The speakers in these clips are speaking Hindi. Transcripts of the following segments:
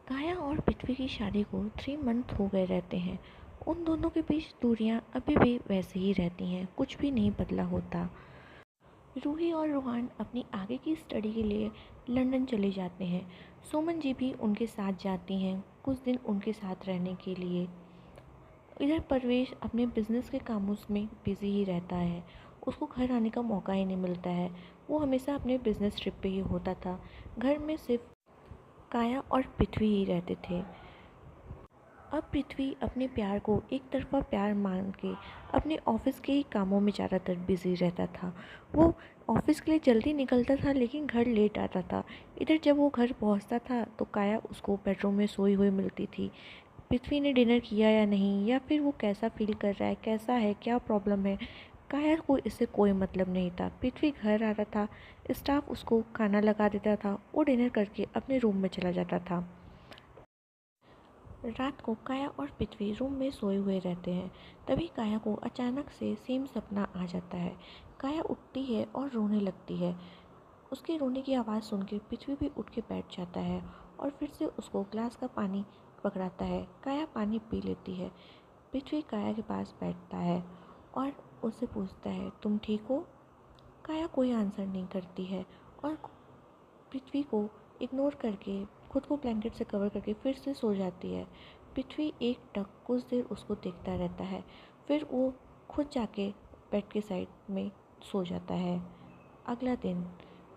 काया और पृथ्वी की शादी को 3 मंथ हो गए रहते हैं। उन दोनों के बीच दूरियां अभी भी वैसे ही रहती हैं, कुछ भी नहीं बदला होता। रूही और रोहान अपनी आगे की स्टडी के लिए लंदन चले जाते हैं। सुमन जी भी उनके साथ जाती हैं, कुछ दिन उनके साथ रहने के लिए। इधर परवेश अपने बिजनेस के कामों में बिजी ही रहता है। उसको घर आने का मौका ही नहीं मिलता है। वो हमेशा अपने बिजनेस ट्रिप पे ही होता था। घर में सिर्फ काया और पृथ्वी ही रहते थे। अब पृथ्वी अपने प्यार को एक तरफा प्यार मान के अपने ऑफिस के ही कामों में ज़्यादातर बिजी रहता था। वो ऑफिस के लिए जल्दी निकलता था लेकिन घर लेट आता था। इधर जब वो घर पहुंचता था तो काया उसको बेडरूम में सोई हुई मिलती थी। पृथ्वी ने डिनर किया या नहीं, या फिर वो कैसा फील कर रहा है, कैसा है, क्या प्रॉब्लम है, काया को इससे कोई मतलब नहीं था। पृथ्वी घर आता था, स्टाफ उसको खाना लगा देता था, वो डिनर करके अपने रूम में चला जाता था। रात को काया और पृथ्वी रूम में सोए हुए रहते हैं। तभी काया को अचानक से सेम सपना आ जाता है। काया उठती है और रोने लगती है। उसके रोने की आवाज़ सुन के पृथ्वी भी उठ के बैठ जाता है और फिर से उसको ग्लास का पानी पकड़ाता है। काया पानी पी लेती है। पृथ्वी काया के पास बैठता है और उससे पूछता है, तुम ठीक हो? काया कोई आंसर नहीं करती है और पृथ्वी को इग्नोर करके खुद को ब्लैंकेट से कवर करके फिर से सो जाती है। पृथ्वी एक टक कुछ देर उसको देखता रहता है, फिर वो खुद जाके बेड के साइड में सो जाता है। अगला दिन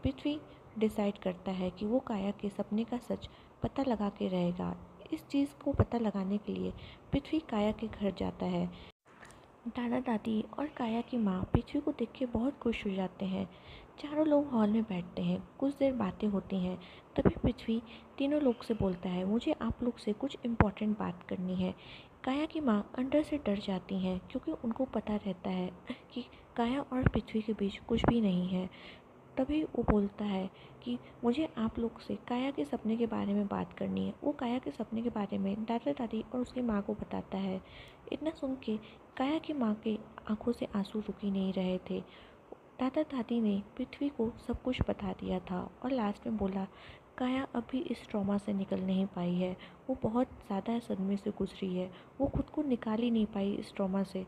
पृथ्वी डिसाइड करता है कि वो काया के सपने का सच पता लगा के रहेगा। इस चीज़ को पता लगाने के लिए पृथ्वी काया के घर जाता है। दादा दादी और काया की माँ पृथ्वी को देख के बहुत खुश हो जाते हैं। चारों लोग हॉल में बैठते हैं, कुछ देर बातें होती हैं। तभी पृथ्वी तीनों लोग से बोलता है, मुझे आप लोग से कुछ इम्पोर्टेंट बात करनी है। काया की माँ अंदर से डर जाती हैं क्योंकि उनको पता रहता है कि काया और पृथ्वी के बीच कुछ भी नहीं है। तभी वो बोलता है कि मुझे आप लोग से काया के सपने के बारे में बात करनी है। वो काया के सपने के बारे में दादा दादी और उसकी माँ को बताता है। इतना सुन के काया की माँ के आंखों से आंसू रुक ही नहीं रहे थे। दादा दादी ने पृथ्वी को सब कुछ बता दिया था और लास्ट में बोला, काया अभी इस ट्रॉमा से निकल नहीं पाई है। वो बहुत ज़्यादा सदमे से गुजरी है। वो खुद को निकाल ही नहीं पाई इस ट्रॉमा से।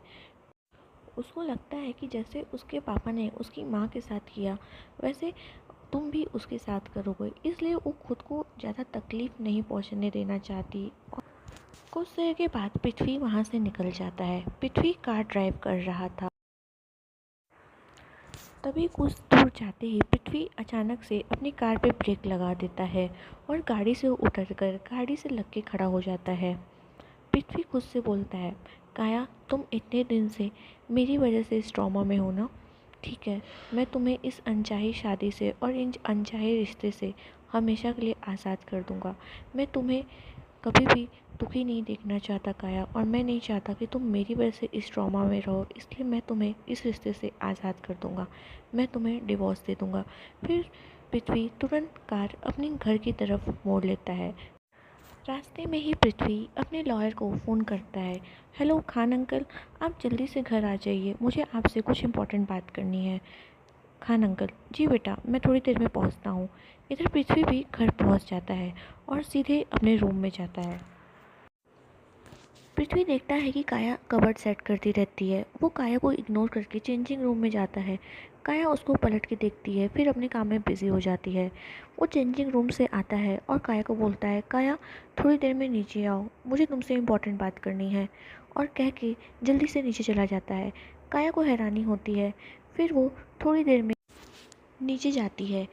उसको लगता है कि जैसे उसके पापा ने उसकी माँ के साथ किया वैसे तुम भी उसके साथ करोगे, इसलिए वो खुद को ज़्यादा तकलीफ़ नहीं पहुंचने देना चाहती। और कुछ देर के बाद पृथ्वी वहाँ से निकल जाता है। पृथ्वी कार ड्राइव कर रहा था। तभी कुछ दूर जाते ही पृथ्वी अचानक से अपनी कार पे ब्रेक लगा देता है और गाड़ी से उतरकर गाड़ी से लग के खड़ा हो जाता है। पृथ्वी खुद से बोलता है, काया तुम इतने दिन से मेरी वजह से इस ट्रॉमा में हो ना। ठीक है, मैं तुम्हें इस अनचाही शादी से और इन अनचाहे रिश्ते से हमेशा के लिए आज़ाद कर दूंगा। मैं तुम्हें कभी भी दुखी नहीं देखना चाहता काया, और मैं नहीं चाहता कि तुम मेरी वजह से इस ट्रॉमा में रहो, इसलिए मैं तुम्हें इस रिश्ते से आज़ाद कर दूंगा। मैं तुम्हें डिवोर्स दे दूंगा। फिर पृथ्वी तुरंत कार अपने घर की तरफ मोड़ लेता है। रास्ते में ही पृथ्वी अपने लॉयर को फ़ोन करता है। हेलो खान अंकल, आप जल्दी से घर आ जाइए, मुझे आपसे कुछ इम्पोर्टेंट बात करनी है। खान अंकल, जी बेटा मैं थोड़ी देर में पहुंचता हूँ। इधर पृथ्वी भी घर पहुंच जाता है और सीधे अपने रूम में जाता है। पृथ्वी देखता है कि काया कबर्ड सेट करती रहती है। वो काया को इग्नोर करके चेंजिंग रूम में जाता है। काया उसको पलट के देखती है, फिर अपने काम में बिजी हो जाती है। वो चेंजिंग रूम से आता है और काया को बोलता है, काया थोड़ी देर में नीचे आओ, मुझे तुमसे इम्पोर्टेंट बात करनी है, और कह के जल्दी से नीचे चला जाता है। काया को हैरानी होती है। फिर वो थोड़ी देर में नीचे जाती है।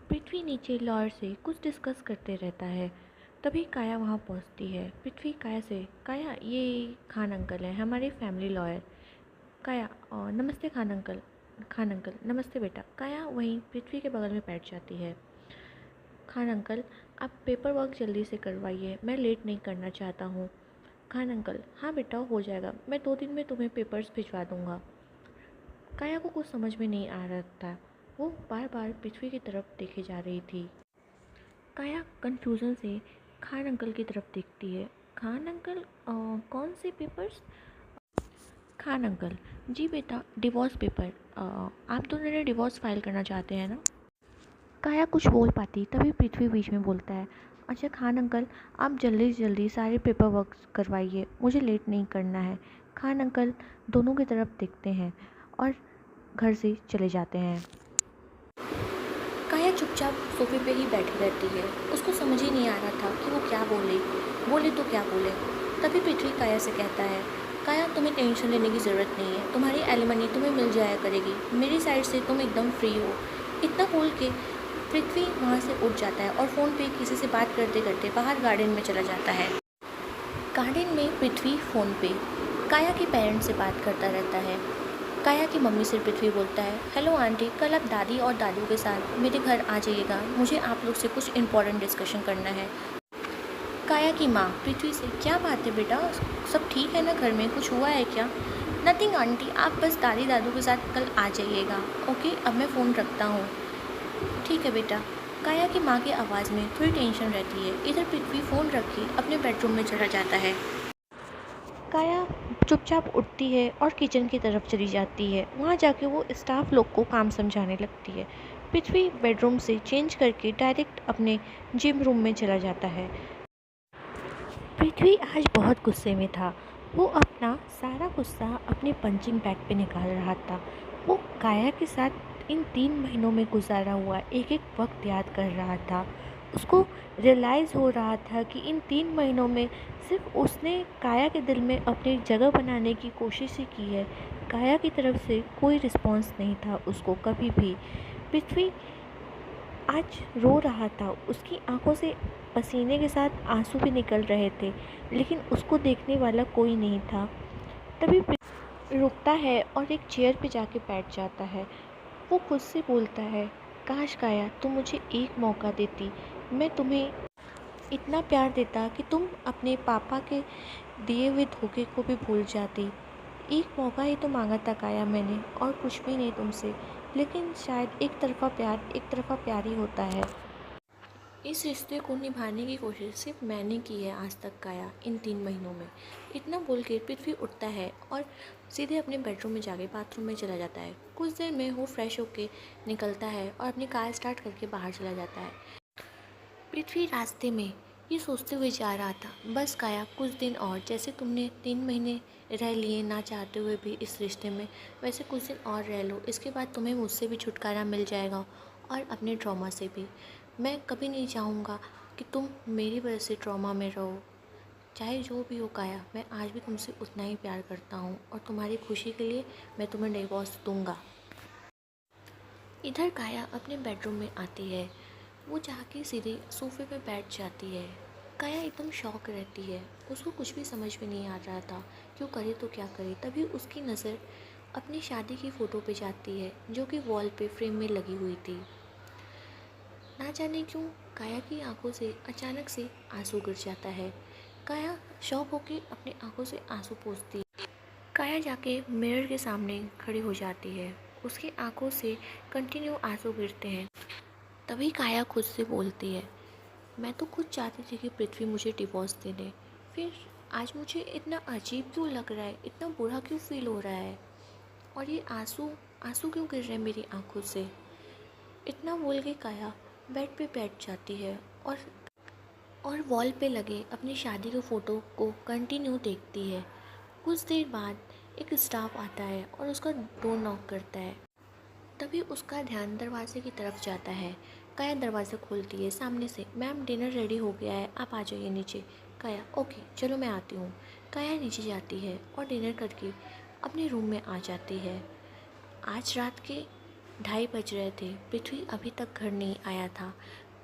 पृथ्वी नीचे लॉयर से कुछ डिस्कस करते रहता है। तभी काया वहाँ पहुँचती है। पृथ्वी काया से, काया ये खान अंकल हैं, हमारे फैमिली लॉयर। काया, नमस्ते खान अंकल। खान अंकल, नमस्ते बेटा। काया वहीं पृथ्वी के बगल में बैठ जाती है। खान अंकल, आप पेपर वर्क जल्दी से करवाइए, मैं लेट नहीं करना चाहता हूँ। खान अंकल, हाँ बेटा हो जाएगा, मैं 2 दिन में तुम्हें पेपर्स भिजवा दूँगा। काया को कुछ समझ में नहीं आ रहा था। वो बार बार पृथ्वी की तरफ देखे जा रही थी। काया कन्फ्यूज़न से खान अंकल की तरफ देखती है। खान अंकल, कौन से पेपर्स? खान अंकल, जी बेटा डिवोर्स पेपर। आप दोनों ने डिवोर्स फाइल करना चाहते हैं ना? काया कुछ बोल पाती तभी पृथ्वी बीच में बोलता है, अच्छा खान अंकल, आप जल्दी से जल्दी सारे पेपर वर्क करवाइए, मुझे लेट नहीं करना है। खान अंकल दोनों की तरफ देखते हैं और घर से चले जाते हैं। काया चुपचाप सोफे पे ही बैठी रहती है। उसको समझ ही नहीं आ रहा था कि वो क्या बोले तो क्या बोले। तभी पृथ्वी काया से कहता है, काया तुम्हें टेंशन लेने की ज़रूरत नहीं है, तुम्हारी एलिमनी तुम्हें मिल जाया करेगी, मेरी साइड से तुम एकदम फ्री हो। इतना बोल के पृथ्वी वहाँ से उठ जाता है और फ़ोन पे किसी से बात करते करते बाहर गार्डन में चला जाता है। गार्डन में पृथ्वी फ़ोन पे काया के पेरेंट्स से बात करता रहता है। काया की मम्मी से पृथ्वी बोलता है, हेलो आंटी, कल आप दादी और दादू के साथ मेरे घर आ जाइएगा, मुझे आप लोग से कुछ इम्पोर्टेंट डिस्कशन करना है। काया की माँ पृथ्वी से, क्या बात है बेटा, सब ठीक है ना, घर में कुछ हुआ है क्या? नथिंग आंटी, आप बस दादी दादू के साथ कल आ जाइएगा। ओके, अब मैं फ़ोन रखता हूँ। ठीक है बेटा। काया की माँ की आवाज़ में थोड़ी टेंशन रहती है। इधर पृथ्वी फ़ोन रख के अपने बेडरूम में चला जाता है। काया चुपचाप उठती है और किचन की तरफ चली जाती है। वहाँ जाके वो स्टाफ लोग को काम समझाने लगती है। पृथ्वी बेडरूम से चेंज करके डायरेक्ट अपने जिम रूम में चला जाता है। पृथ्वी आज बहुत गुस्से में था। वो अपना सारा गुस्सा अपने पंचिंग बैग पे निकाल रहा था। वो काया के साथ इन 3 महीनों में गुजारा हुआ एक एक वक्त याद कर रहा था। उसको रियलाइज़ हो रहा था कि इन 3 महीनों में सिर्फ उसने काया के दिल में अपनी जगह बनाने की कोशिश ही की है। काया की तरफ से कोई रिस्पॉन्स नहीं था उसको कभी भी। पृथ्वी आज रो रहा था। उसकी आंखों से पसीने के साथ आंसू भी निकल रहे थे, लेकिन उसको देखने वाला कोई नहीं था। तभी रुकता है और एक चेयर पे जाके बैठ जाता है। वो खुद से बोलता है, काश काया तुम मुझे एक मौका देती, मैं तुम्हें इतना प्यार देता कि तुम अपने पापा के दिए हुए धोखे को भी भूल जाती। एक मौका ही तो मांगा था काया मैंने, और कुछ भी नहीं तुमसे। लेकिन शायद एक तरफ़ा प्यार ही होता है। इस रिश्ते को निभाने की कोशिश सिर्फ मैंने की है आज तक काया, इन 3 महीनों में। इतना बोल के पृथ्वी उठता है और सीधे अपने बेडरूम में जाके बाथरूम में चला जाता है। कुछ देर में वो फ्रेश होके निकलता है और अपनी कार स्टार्ट करके बाहर चला जाता है। पृथ्वी रास्ते में ये सोचते हुए जा रहा था, बस काया कुछ दिन और, जैसे तुमने 3 महीने रह लिए ना चाहते हुए भी इस रिश्ते में, वैसे कुछ दिन और रह लो। इसके बाद तुम्हें मुझसे भी छुटकारा मिल जाएगा और अपने ट्रॉमा से भी। मैं कभी नहीं चाहूँगा कि तुम मेरी वजह से ट्रॉमा में रहो। चाहे जो भी हो काया, मैं आज भी तुमसे उतना ही प्यार करता हूँ और तुम्हारी खुशी के लिए मैं तुम्हें डिवोर्स दूँगा। इधर काया अपने बेडरूम में आती है। वो जाके सीधे सोफे पे बैठ जाती है। काया एकदम शॉक रहती है। उसको कुछ भी समझ में नहीं आ रहा था, क्यों करे तो क्या करे। तभी उसकी नज़र अपनी शादी की फ़ोटो पे जाती है, जो कि वॉल पे फ्रेम में लगी हुई थी। ना जाने क्यों काया की आंखों से अचानक से आंसू गिर जाता है। काया शॉक होकर अपनी आंखों से आंसू पोंछती है। काया जाके मिरर के सामने खड़ी हो जाती है। उसकी आंखों से कंटिन्यू आंसू गिरते हैं। तभी काया खुद से बोलती है, मैं तो खुद चाहती थी कि पृथ्वी मुझे डिवोर्स दे दे, फिर आज मुझे इतना अजीब क्यों लग रहा है, इतना बुरा क्यों फील हो रहा है, और ये आंसू आंसू क्यों गिर रहे हैं मेरी आंखों से। इतना बोल के काया बेड पे बैठ जाती है और वॉल पे लगे अपनी शादी के फ़ोटो को कंटिन्यू देखती है। कुछ देर बाद एक स्टाफ आता है और उसका डोर नॉक करता है। तभी उसका ध्यान दरवाजे की तरफ जाता है। काया दरवाज़ा खोलती है सामने से, मैम डिनर रेडी हो गया है, आप आ जाइए नीचे। काया, ओके चलो मैं आती हूँ। काया नीचे जाती है और डिनर करके अपने रूम में आ जाती है। आज रात के 2:30 बज रहे थे। पृथ्वी अभी तक घर नहीं आया था।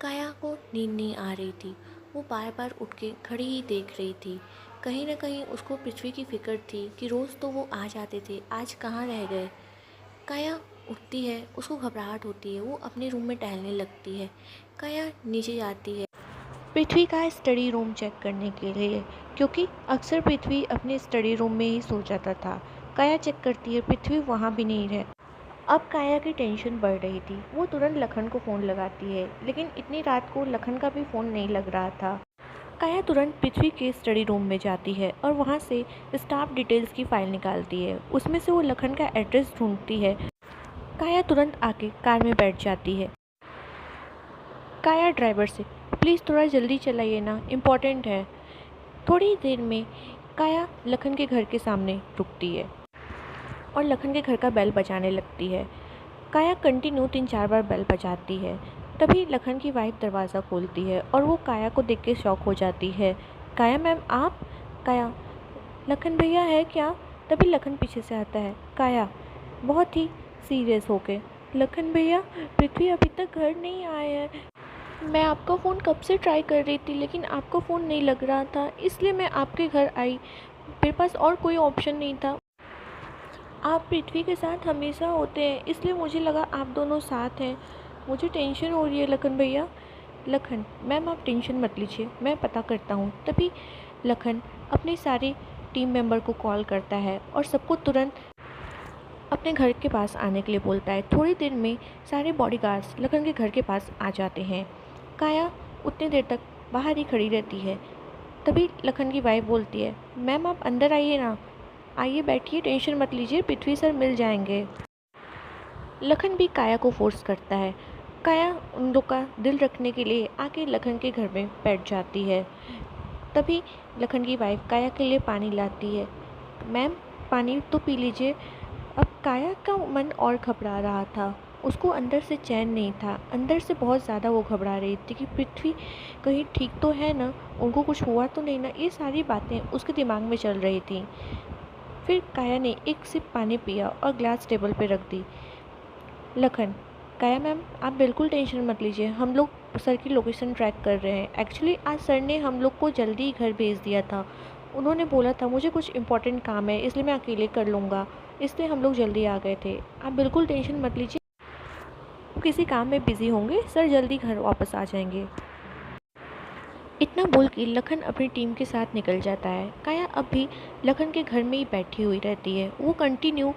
काया को नींद नहीं आ रही थी। वो बार बार उठ के घड़ी ही देख रही थी। कहीं ना कहीं उसको पृथ्वी की फ़िक्र थी कि रोज़ तो वो आ जाते थे, आज कहाँ रह गए। काया उठती है, उसको घबराहट होती है। वो अपने रूम में टहलने लगती है। काया नीचे जाती है पृथ्वी का स्टडी रूम चेक करने के लिए, क्योंकि अक्सर पृथ्वी अपने स्टडी रूम में ही सो जाता था। काया चेक करती है, पृथ्वी वहाँ भी नहीं है। अब काया की टेंशन बढ़ रही थी। वो तुरंत लखन को फ़ोन लगाती है, लेकिन इतनी रात को लखन का भी फ़ोन नहीं लग रहा था। काया तुरंत पृथ्वी के स्टडी रूम में जाती है और वहाँ से स्टाफ डिटेल्स की फ़ाइल निकालती है। उसमें से वो लखन का एड्रेस ढूंढती है। काया तुरंत आके कार में बैठ जाती है। काया ड्राइवर से, प्लीज़ थोड़ा जल्दी चलाइए ना, इम्पोर्टेंट है। थोड़ी देर में काया लखन के घर के सामने रुकती है और लखन के घर का बेल बजाने लगती है। काया कंटिन्यू 3-4 बार बेल बजाती है। तभी लखन की वाइफ दरवाज़ा खोलती है और वो काया को देख के शॉक हो जाती है। काया मैम आप? काया, लखन भैया है क्या? तभी लखन पीछे से आता है। काया बहुत ही सीरियस होके, लखन भैया, पृथ्वी अभी तक घर नहीं आए हैं। मैं आपका फ़ोन कब से ट्राई कर रही थी लेकिन आपका फ़ोन नहीं लग रहा था, इसलिए मैं आपके घर आई। मेरे पास और कोई ऑप्शन नहीं था। आप पृथ्वी के साथ हमेशा होते हैं, इसलिए मुझे लगा आप दोनों साथ हैं। मुझे टेंशन हो रही है लखन भैया। लखन मैम आप टेंशन मत लीजिए, मैं पता करता हूँ। तभी लखन अपने सारे टीम मेंबर को कॉल करता है और सबको तुरंत अपने घर के पास आने के लिए बोलता है। थोड़ी देर में सारे बॉडीगार्ड्स लखन के घर के पास आ जाते हैं। काया उतनी देर तक बाहर ही खड़ी रहती है। तभी लखन की वाइफ बोलती है, मैम आप अंदर आइए ना, आइए बैठिए, टेंशन मत लीजिए, पृथ्वी सर मिल जाएंगे। लखन भी काया को फोर्स करता है। काया उन लोग का दिल रखने के लिए आके लखन के घर में बैठ जाती है। तभी लखन की वाइफ काया के लिए पानी लाती है। मैम पानी तो पी लीजिए। अब काया का मन और घबरा रहा था, उसको अंदर से चैन नहीं था, अंदर से बहुत ज़्यादा वो घबरा रही थी कि पृथ्वी कहीं ठीक तो है ना, उनको कुछ हुआ तो नहीं ना, ये सारी बातें उसके दिमाग में चल रही थी। फिर काया ने एक सिप पानी पिया और ग्लास टेबल पे रख दी। लखन, काया मैम आप बिल्कुल टेंशन मत लीजिए, हम लोग सर की लोकेशन ट्रैक कर रहे हैं। एक्चुअली आज सर ने हम लोग को जल्दी ही घर भेज दिया था, उन्होंने बोला था मुझे कुछ इम्पोर्टेंट काम है इसलिए मैं अकेले कर लूँगा, इसलिए हम लोग जल्दी आ गए थे। आप बिल्कुल टेंशन मत लीजिए, वो किसी काम में बिज़ी होंगे, सर जल्दी घर वापस आ जाएंगे। इतना बोल के लखन अपनी टीम के साथ निकल जाता है। काया अब भी लखन के घर में ही बैठी हुई रहती है। वो कंटिन्यू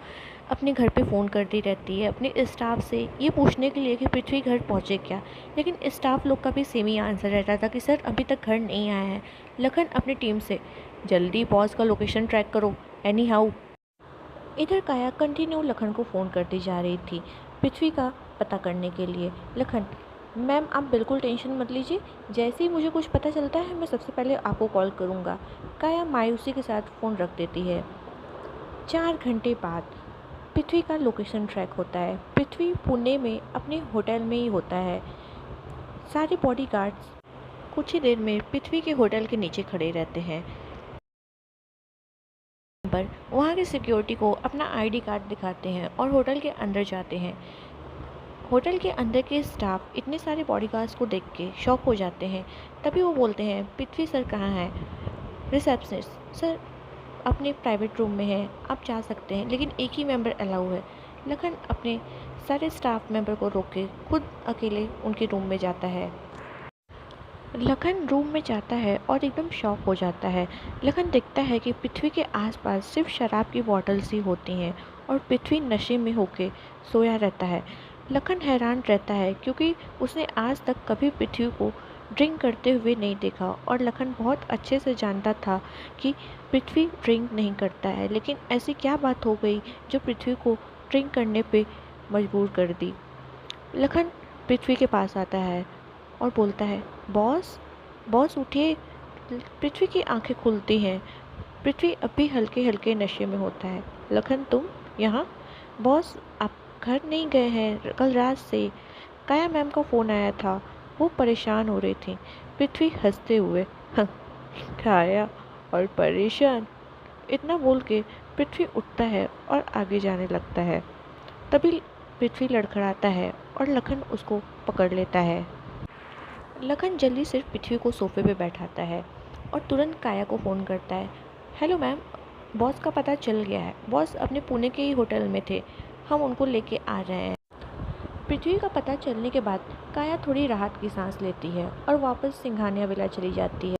अपने घर पे फ़ोन करती रहती है अपने स्टाफ से ये पूछने के लिए कि पृथ्वी घर पहुँचे क्या, लेकिन स्टाफ लोग का भी सेम ही आंसर रहता था कि सर अभी तक घर नहीं आया है। लखन अपनी टीम से, जल्दी बॉस का लोकेशन ट्रैक करो एनी हाउ। इधर काया कंटिन्यू लखन को फ़ोन करती जा रही थी पृथ्वी का पता करने के लिए। लखन मैम आप बिल्कुल टेंशन मत लीजिए, जैसे ही मुझे कुछ पता चलता है मैं सबसे पहले आपको कॉल करूँगा। काया मायूसी के साथ फ़ोन रख देती है। 4 घंटे बाद पृथ्वी का लोकेशन ट्रैक होता है। पृथ्वी पुणे में अपने होटल में ही होता है। सारे बॉडीगार्ड्स कुछ ही देर में पृथ्वी के होटल के नीचे खड़े रहते हैं। पर वहाँ के सिक्योरिटी को अपना आईडी कार्ड दिखाते हैं और होटल के अंदर जाते हैं। होटल के अंदर के स्टाफ इतने सारे बॉडीगार्ड्स को देख के शॉक हो जाते हैं। तभी वो बोलते हैं पृथ्वी सर कहाँ हैं? रिसेप्शनिस्ट सर अपने प्राइवेट रूम में है, आप जा सकते हैं, लेकिन एक ही मेंबर अलाउ है। लखन अपने सारे स्टाफ मेंबर को रोक के खुद अकेले उनके रूम में जाता है। लखन रूम में जाता है और एकदम शॉक हो जाता है। लखन देखता है कि पृथ्वी के आसपास सिर्फ शराब की बॉटल्स ही होती हैं और पृथ्वी नशे में होके सोया रहता है। लखन हैरान रहता है क्योंकि उसने आज तक कभी पृथ्वी को ड्रिंक करते हुए नहीं देखा और लखन बहुत अच्छे से जानता था कि पृथ्वी ड्रिंक नहीं करता है, लेकिन ऐसी क्या बात हो गई जो पृथ्वी को ड्रिंक करने पे मजबूर कर दी। लखन पृथ्वी के पास आता है और बोलता है बॉस, बॉस उठिए। पृथ्वी की आंखें खुलती हैं। पृथ्वी अभी हल्के हल्के नशे में होता है। लखन तुम यहाँ? बॉस आप घर नहीं गए हैं कल रात से, काया मैम का फ़ोन आया था, वो परेशान हो रही थी। पृथ्वी हंसते हुए काया और परेशान, इतना बोल के पृथ्वी उठता है और आगे जाने लगता है। तभी पृथ्वी लड़खड़ाता है और लखन उसको पकड़ लेता है। लखन जल्दी से पृथ्वी को सोफे पे बैठाता है और तुरंत काया को फ़ोन करता है। हेलो मैम, बॉस का पता चल गया है, बॉस अपने पुणे के ही होटल में थे, हम उनको लेके आ रहे हैं। पृथ्वी का पता चलने के बाद काया थोड़ी राहत की सांस लेती है और वापस सिंघानिया विला चली जाती है।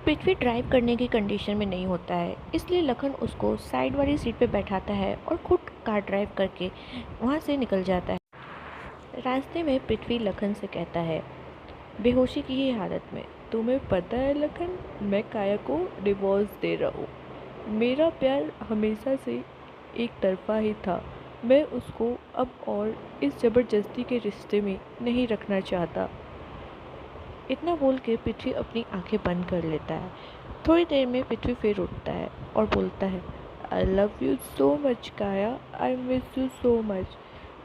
पृथ्वी ड्राइव करने की कंडीशन में नहीं होता है, इसलिए लखन उसको साइड वाली सीट पे बैठाता है और खुद कार ड्राइव करके वहाँ से निकल जाता है। रास्ते में पृथ्वी लखन से कहता है, बेहोशी की ही हालत में, तुम्हें पता है लखन, मैं काया को डिवोर्स दे रहा हूँ। मेरा प्यार हमेशा से एक तरफा ही था, मैं उसको अब और इस ज़बरदस्ती के रिश्ते में नहीं रखना चाहता। इतना बोल के पृथ्वी अपनी आंखें बंद कर लेता है। थोड़ी देर में पृथ्वी फिर उठता है और बोलता है, I love you so much Kaya, I miss you so much.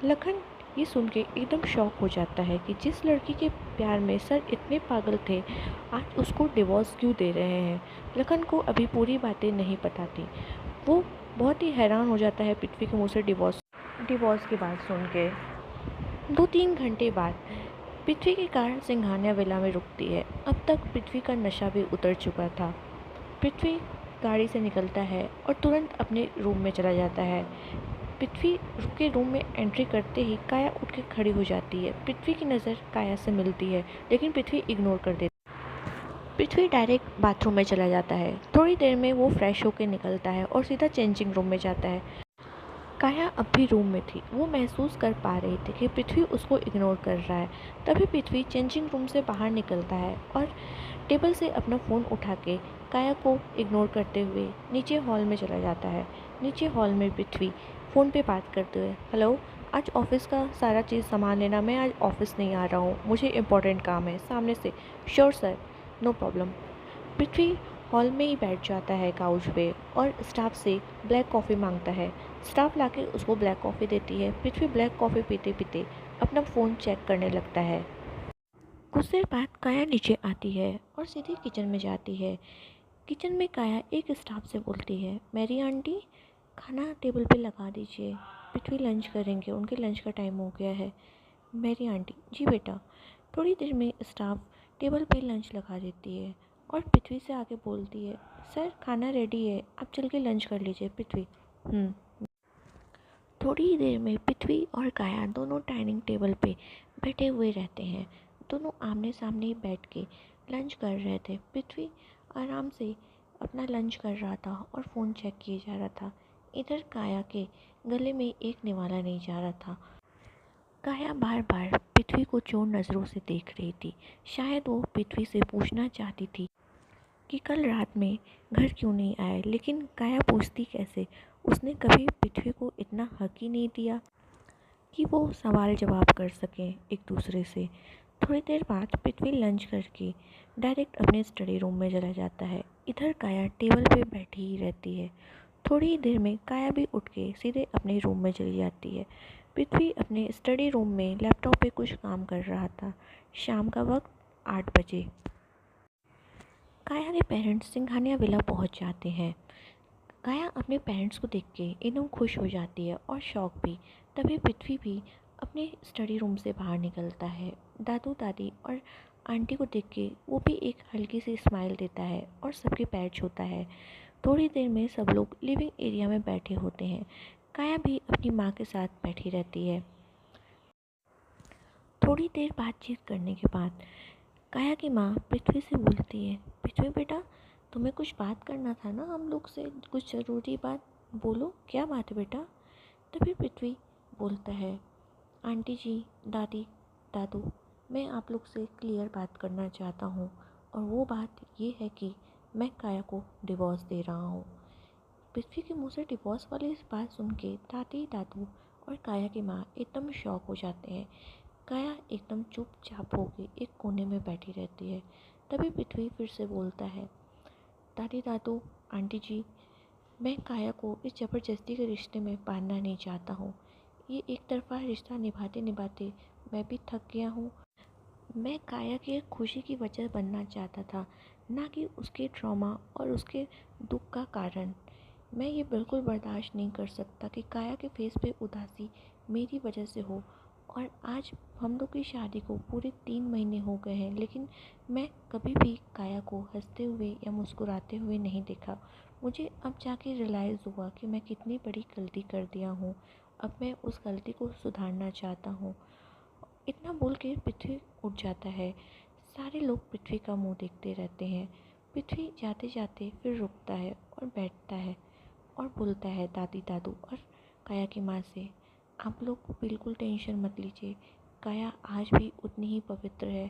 Lakhan ये सुन के एकदम शॉक हो जाता है कि जिस लड़की के प्यार में सर इतने पागल थे, आज उसको डिवोर्स क्यों दे रहे हैं। लखन को अभी पूरी बातें नहीं पता थी। वो बहुत ही हैरान हो जाता है पृथ्वी के मुँह से डिवोर्स की बात सुन के। 2-3 घंटे बाद पृथ्वी की कार सिंघानिया विला में रुकती है। अब तक पृथ्वी का नशा भी उतर चुका था। पृथ्वी गाड़ी से निकलता है और तुरंत अपने रूम में चला जाता है। पृथ्वी के रूम में एंट्री करते ही काया उठ के खड़ी हो जाती है। पृथ्वी की नज़र काया से मिलती है, लेकिन पृथ्वी इग्नोर कर देती है। पृथ्वी डायरेक्ट बाथरूम में चला जाता है। थोड़ी देर में वो फ्रेश होकर निकलता है और सीधा चेंजिंग रूम में जाता है। काया अब भी रूम में थी। वो महसूस कर पा रही थी कि पृथ्वी उसको इग्नोर कर रहा है। तभी पृथ्वी चेंजिंग रूम से बाहर निकलता है और टेबल से अपना फ़ोन उठा के काया को इग्नोर करते हुए नीचे हॉल में चला जाता है। नीचे हॉल में पृथ्वी फ़ोन पे बात करते हुए, हेलो, आज ऑफ़िस का सारा चीज़ सामान लेना, मैं आज ऑफ़िस नहीं आ रहा हूँ, मुझे इम्पोर्टेंट काम है। सामने से, श्योर सर, नो प्रॉब्लम। पृथ्वी हॉल में ही बैठ जाता है काउच पे और स्टाफ से ब्लैक कॉफ़ी मांगता है। स्टाफ लाके उसको ब्लैक कॉफ़ी देती है। पृथ्वी ब्लैक कॉफ़ी पीते पीते अपना फ़ोन चेक करने लगता है। कुछ देर बाद काया नीचे आती है और सीधे किचन में जाती है। किचन में काया एक स्टाफ से बोलती है, मेरी आंटी, खाना टेबल पे लगा दीजिए, पृथ्वी लंच करेंगे, उनके लंच का टाइम हो गया है। मेरी आंटी, जी बेटा। थोड़ी देर में स्टाफ टेबल पे लंच लगा देती है और पृथ्वी से आके बोलती है, सर खाना रेडी है, आप चल के लंच कर लीजिए। पृथ्वी, थोड़ी देर में पृथ्वी और काया दोनों डाइनिंग टेबल पे बैठे हुए रहते हैं। दोनों आमने सामने ही बैठ के लंच कर रहे थे। पृथ्वी आराम से अपना लंच कर रहा था और फ़ोन चेक किए जा रहा था। इधर काया के गले में एक निवाला नहीं जा रहा था। काया बार बार पृथ्वी को चोर नज़रों से देख रही थी। शायद वो पृथ्वी से पूछना चाहती थी कि कल रात में घर क्यों नहीं आए, लेकिन काया पूछती कैसे। उसने कभी पृथ्वी को इतना हक ही नहीं दिया कि वो सवाल जवाब कर सकें एक दूसरे से। थोड़ी देर बाद पृथ्वी लंच करके डायरेक्ट अपने स्टडी रूम में चला जाता है। इधर काया टेबल पे बैठी ही रहती है। थोड़ी देर में काया भी उठ के सीधे अपने रूम में चली जाती है। पृथ्वी अपने स्टडी रूम में लैपटॉप पे कुछ काम कर रहा था। शाम का वक्त 8 बजे। काया के पेरेंट्स सिंघानिया विला पहुंच जाते हैं। काया अपने पेरेंट्स को देख के एकदम खुश हो जाती है और शौक भी। तभी पृथ्वी भी अपने स्टडी रूम से बाहर निकलता है। दादू दादी और आंटी को देख के वो भी एक हल्की सी स्माइल देता है और सबके पैर छूता है। थोड़ी देर में सब लोग लिविंग एरिया में बैठे होते हैं। काया भी अपनी माँ के साथ बैठी रहती है। थोड़ी देर बातचीत करने के बाद काया की माँ पृथ्वी से बोलती है, पृथ्वी बेटा, तुम्हें कुछ बात करना था ना हम लोग से, कुछ ज़रूरी बात, बोलो क्या बात है बेटा। तभी पृथ्वी बोलता है, आंटी जी, दादी, दादू, मैं आप लोग से क्लियर बात करना चाहता हूँ और वो बात ये है कि मैं काया को डिवोर्स दे रहा हूँ। पृथ्वी के मुँह से डिवोर्स वाली इस बात सुन के दादी, दादू और काया की माँ एकदम शॉक हो जाते हैं। काया एकदम चुपचाप होकर एक कोने में बैठी रहती है। तभी पृथ्वी फिर से बोलता है, दादी, दादू, आंटी जी, मैं काया को इस ज़बरदस्ती के रिश्ते में बांधना नहीं चाहता हूँ। ये एक तरफा रिश्ता निभाते निभाते मैं भी थक गया हूँ। मैं काया की खुशी की वजह बनना चाहता था, ना कि उसके ट्रॉमा और उसके दुख का कारण। मैं ये बिल्कुल बर्दाश्त नहीं कर सकता कि काया के फेस पे उदासी मेरी वजह से हो। और आज हम लोग की शादी को पूरे 3 महीने हो गए हैं, लेकिन मैं कभी भी काया को हंसते हुए या मुस्कुराते हुए नहीं देखा। मुझे अब जाके रियलाइज़ हुआ कि मैं कितनी बड़ी गलती कर दिया हूँ। अब मैं उस गलती को सुधारना चाहता हूँ। इतना बोल के पृथ्वी उठ जाता है। सारे लोग पृथ्वी का मुंह देखते रहते हैं। पृथ्वी जाते जाते फिर रुकता है और बैठता है और बोलता है दादी, दादू और काया की माँ से, आप लोग बिल्कुल टेंशन मत लीजिए, काया आज भी उतनी ही पवित्र है।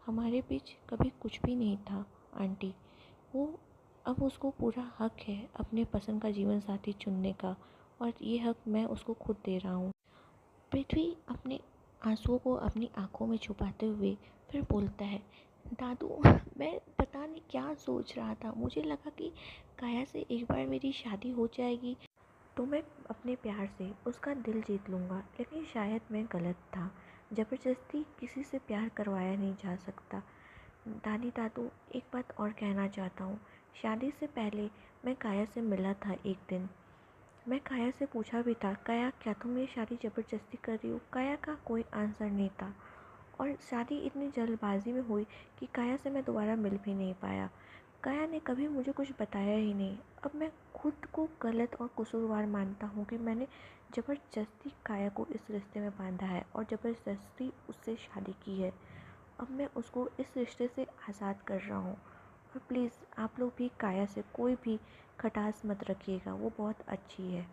हमारे बीच कभी कुछ भी नहीं था आंटी। वो अब उसको पूरा हक है अपने पसंद का जीवन साथी चुनने का और ये हक मैं उसको खुद दे रहा हूँ। पृथ्वी अपने आंसुओं को अपनी आंखों में छुपाते हुए फिर बोलता है, दादू मैं पता नहीं क्या सोच रहा था, मुझे लगा कि काया से एक बार मेरी शादी हो जाएगी तो मैं अपने प्यार से उसका दिल जीत लूँगा, लेकिन शायद मैं गलत था। ज़बरदस्ती किसी से प्यार करवाया नहीं जा सकता। दादी दादू, एक बात और कहना चाहता हूँ। शादी से पहले मैं काया से मिला था एक दिन। मैं काया से पूछा भी था, काया क्या तुम ये शादी ज़बरदस्ती कर रही हो? काया का कोई आंसर नहीं था और शादी इतनी जल्दबाजी में हुई कि काया से मैं दोबारा मिल भी नहीं पाया। काया ने कभी मुझे कुछ बताया ही नहीं। अब मैं खुद को गलत और कसूरवार मानता हूँ कि मैंने ज़बरदस्ती काया को इस रिश्ते में बांधा है और ज़बरदस्ती उससे शादी की है। अब मैं उसको इस रिश्ते से आज़ाद कर रहा हूँ और प्लीज़ आप लोग भी काया से कोई भी खटास मत रखिएगा, वो बहुत अच्छी है।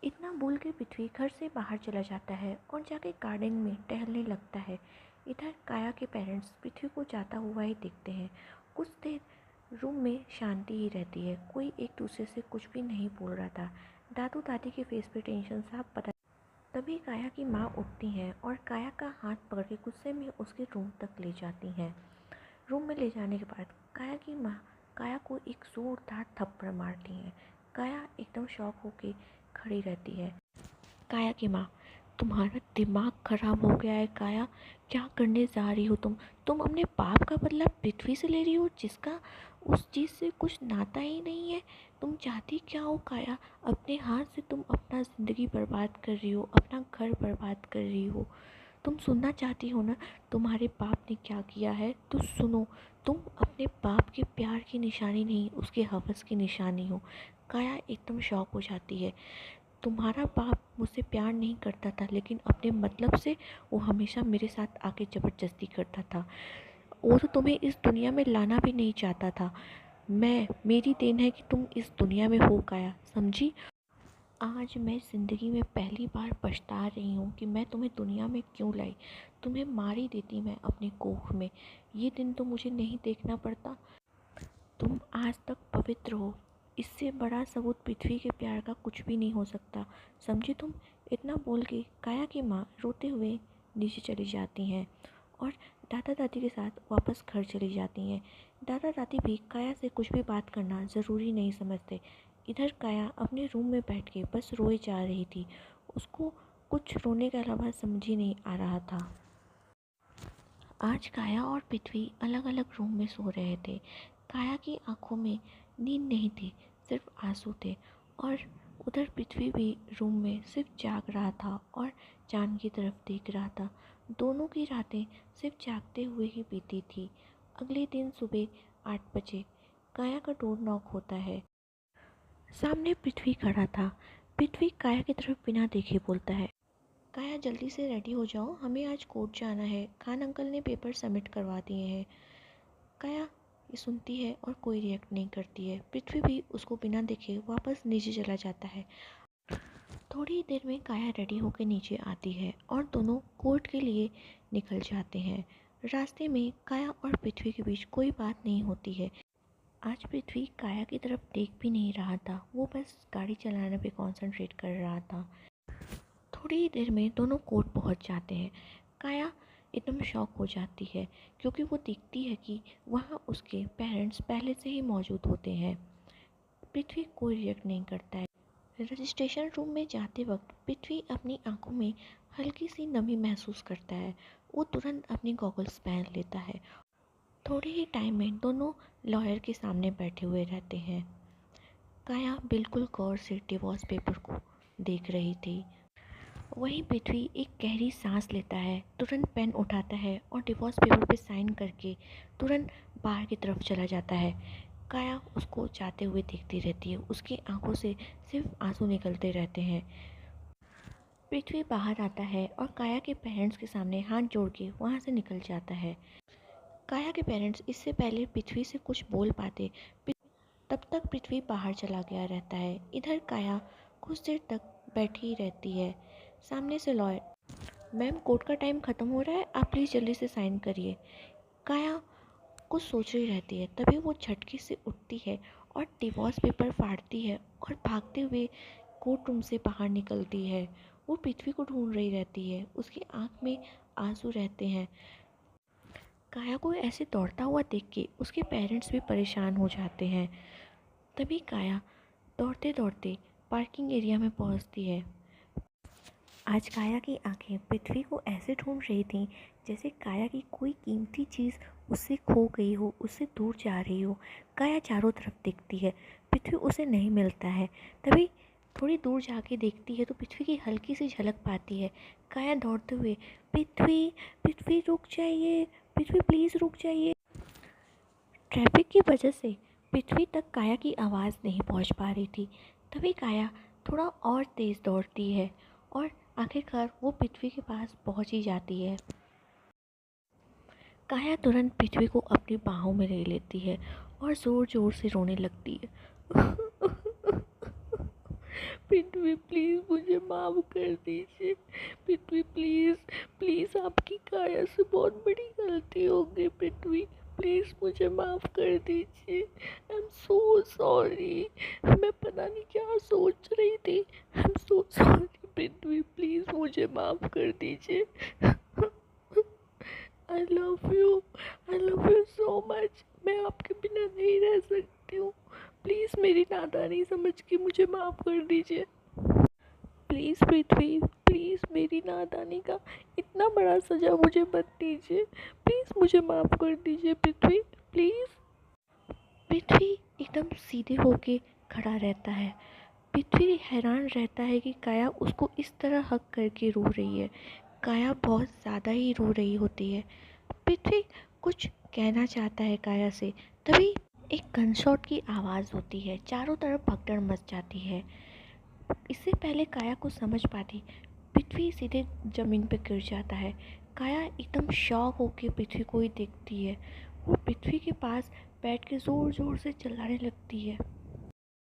इतना बोल के पृथ्वी घर से बाहर चला जाता है और जाके गार्डन में टहलने लगता है। इधर काया के पेरेंट्स पृथ्वी को जाता हुआ ही देखते हैं। कुछ देर रूम में शांति ही रहती है, कोई एक दूसरे से कुछ भी नहीं बोल रहा था। दादू दादी के फेस पे टेंशन साफ पता। तभी काया की माँ उठती हैं और काया का हाथ पकड़ के गुस्से में उसके रूम तक ले जाती हैं। रूम में ले जाने के बाद काया की माँ काया को एक जोरदार थप्पड़ मारती हैं। काया एकदम शॉक होके खड़ी रहती है। काया की माँ, तुम्हारा दिमाग खराब हो गया है काया, क्या करने जा रही हो तुम अपने बाप का बदला पृथ्वी से ले रही हो जिसका उस चीज़ से कुछ नाता ही नहीं है। तुम चाहती क्या हो काया? अपने हाथ से तुम अपना ज़िंदगी बर्बाद कर रही हो, अपना घर बर्बाद कर रही हो। तुम सुनना चाहती हो ना तुम्हारे बाप ने क्या किया है? तो सुनो, तुम अपने बाप के प्यार की निशानी नहीं, उसके हवस की निशानी हो। काया एकदम शॉक हो जाती है। तुम्हारा बाप मुझसे प्यार नहीं करता था, लेकिन अपने मतलब से वो हमेशा मेरे साथ आके ज़बरदस्ती करता था। वो तो तुम्हें इस दुनिया में लाना भी नहीं चाहता था। मेरी देन है कि तुम इस दुनिया में हो काया, समझी? आज मैं ज़िंदगी में पहली बार पछता रही हूँ कि मैं तुम्हें दुनिया में क्यों लाई। तुम्हें मार ही देती मैं अपनी कोख में, ये दिन तो मुझे नहीं देखना पड़ता। तुम आज तक पवित्र हो, इससे बड़ा सबूत पृथ्वी के प्यार का कुछ भी नहीं हो सकता, समझी तुम? इतना बोल के काया की माँ रोते हुए नीचे चली जाती हैं और दादा दादी के साथ वापस घर चली जाती हैं। दादा दादी भी काया से कुछ भी बात करना ज़रूरी नहीं समझते। इधर काया अपने रूम में बैठ के बस रोए जा रही थी। उसको कुछ रोने के अलावा समझ ही नहीं आ रहा था। आज काया और पृथ्वी अलग अलग रूम में सो रहे थे। काया की आंखों में नींद नहीं थी, सिर्फ आंसू थे और उधर पृथ्वी भी रूम में सिर्फ जाग रहा था और चांद की तरफ देख रहा था। दोनों की रातें सिर्फ जागते हुए ही बीती थी। अगले दिन सुबह 8 बजे काया का डोर नॉक होता है। सामने पृथ्वी खड़ा था। पृथ्वी काया की तरफ बिना देखे बोलता है, काया जल्दी से रेडी हो जाओ, हमें आज कोर्ट जाना है, खान अंकल ने पेपर सबमिट करवा दिए हैं। काया ये सुनती है और कोई रिएक्ट नहीं करती है। पृथ्वी भी उसको बिना देखे वापस नीचे चला जाता है। थोड़ी देर में काया रेडी होकर नीचे आती है और दोनों कोर्ट के लिए निकल जाते हैं। रास्ते में काया और पृथ्वी के बीच कोई बात नहीं होती है। आज पृथ्वी काया की तरफ देख भी नहीं रहा था, वो बस गाड़ी चलाने पे कंसंट्रेट कर रहा था। थोड़ी देर में दोनों कोर्ट पहुंच जाते हैं। काया एकदम शॉक हो जाती है क्योंकि वो देखती है कि वहाँ उसके पेरेंट्स पहले से ही मौजूद होते हैं। पृथ्वी कोई रिएक्ट नहीं करता है। रजिस्ट्रेशन रूम में जाते वक्त पृथ्वी अपनी आंखों में हल्की सी नमी महसूस करता है। वो तुरंत अपनी गॉगल्स पहन लेता है। थोड़े ही टाइम में दोनों लॉयर के सामने बैठे हुए रहते हैं। काया बिल्कुल गौर से डिवोर्स पेपर को देख रही थी। वहीं पृथ्वी एक गहरी सांस लेता है, तुरंत पेन उठाता है और डिवोर्स पेपर पे साइन करके तुरंत बाहर की तरफ चला जाता है। काया उसको जाते हुए देखती रहती है, उसकी आंखों से सिर्फ आंसू निकलते रहते हैं। पृथ्वी बाहर आता है और काया के पेरेंट्स के सामने हाथ जोड़ के वहाँ से निकल जाता है। काया के पेरेंट्स इससे पहले पृथ्वी से कुछ बोल पाते तब तक पृथ्वी बाहर चला गया रहता है। इधर काया कुछ देर तक बैठी रहती है। सामने से लॉयर, मैम कोर्ट का टाइम ख़त्म हो रहा है, आप प्लीज़ जल्दी से साइन करिए। काया कुछ सोच रही रहती है, तभी वो झटके से उठती है और डिवोर्स पेपर फाड़ती है और भागते हुए कोर्ट रूम से बाहर निकलती है। वो पृथ्वी को ढूंढ रही रहती है, उसकी आंख में आंसू रहते हैं। काया को ऐसे दौड़ता हुआ देख के उसके पेरेंट्स भी परेशान हो जाते हैं। तभी काया दौड़ते दौड़ते पार्किंग एरिया में पहुंचती है। आज काया की आंखें पृथ्वी को ऐसे ढूंढ रही थीं जैसे काया की कोई कीमती चीज़ उससे खो गई हो, उससे दूर जा रही हो। काया चारों तरफ देखती है, पृथ्वी उसे नहीं मिलता है। तभी थोड़ी दूर जाके देखती है तो पृथ्वी की हल्की सी झलक पाती है। काया दौड़ते हुए, पृथ्वी पृथ्वी रुक जाइए, पृथ्वी प्लीज़ रुक जाइए। ट्रैफिक की वजह से पृथ्वी तक काया की आवाज़ नहीं पहुंच पा रही थी। तभी काया थोड़ा और तेज़ दौड़ती है और आखिरकार वो पृथ्वी के पास पहुंच ही जाती है। काया तुरंत पृथ्वी को अपनी बाहों में ले लेती है और ज़ोर ज़ोर से रोने लगती है। पृथ्वी प्लीज़ मुझे माफ़ कर दीजिए। पृथ्वी प्लीज़ प्लीज़, आपकी काया से बहुत बड़ी गलती हो गई। पृथ्वी प्लीज़ मुझे माफ़ कर दीजिए। I am so sorry. मैं पता नहीं क्या सोच रही थी। I am so sorry. Prithvi please मुझे माफ़ कर दीजिए। आई लव यू सो मच। मैं आपके बिना नहीं रह सकती हूँ। प्लीज़ मेरी नादानी समझ के मुझे माफ़ कर दीजिए। प्लीज़ पृथ्वी, प्लीज़ मेरी नादानी का इतना बड़ा सज़ा मुझे मत दीजिए। प्लीज़ मुझे माफ़ कर दीजिए पृथ्वी, प्लीज़। पृथ्वी एकदम सीधे होके खड़ा रहता है। पृथ्वी हैरान रहता है कि काया उसको इस तरह हक करके रो रही है। काया बहुत ज़्यादा ही रो रही होती है। पृथ्वी कुछ कहना चाहता है काया से, तभी एक गनशॉट की आवाज़ होती है। चारों तरफ भगदड़ मच जाती है। इससे पहले काया को समझ पाती, पृथ्वी सीधे ज़मीन पर गिर जाता है। काया एकदम शॉक होकर पृथ्वी को ही देखती है। वो पृथ्वी के पास बैठ के ज़ोर ज़ोर से चिल्लाने लगती है।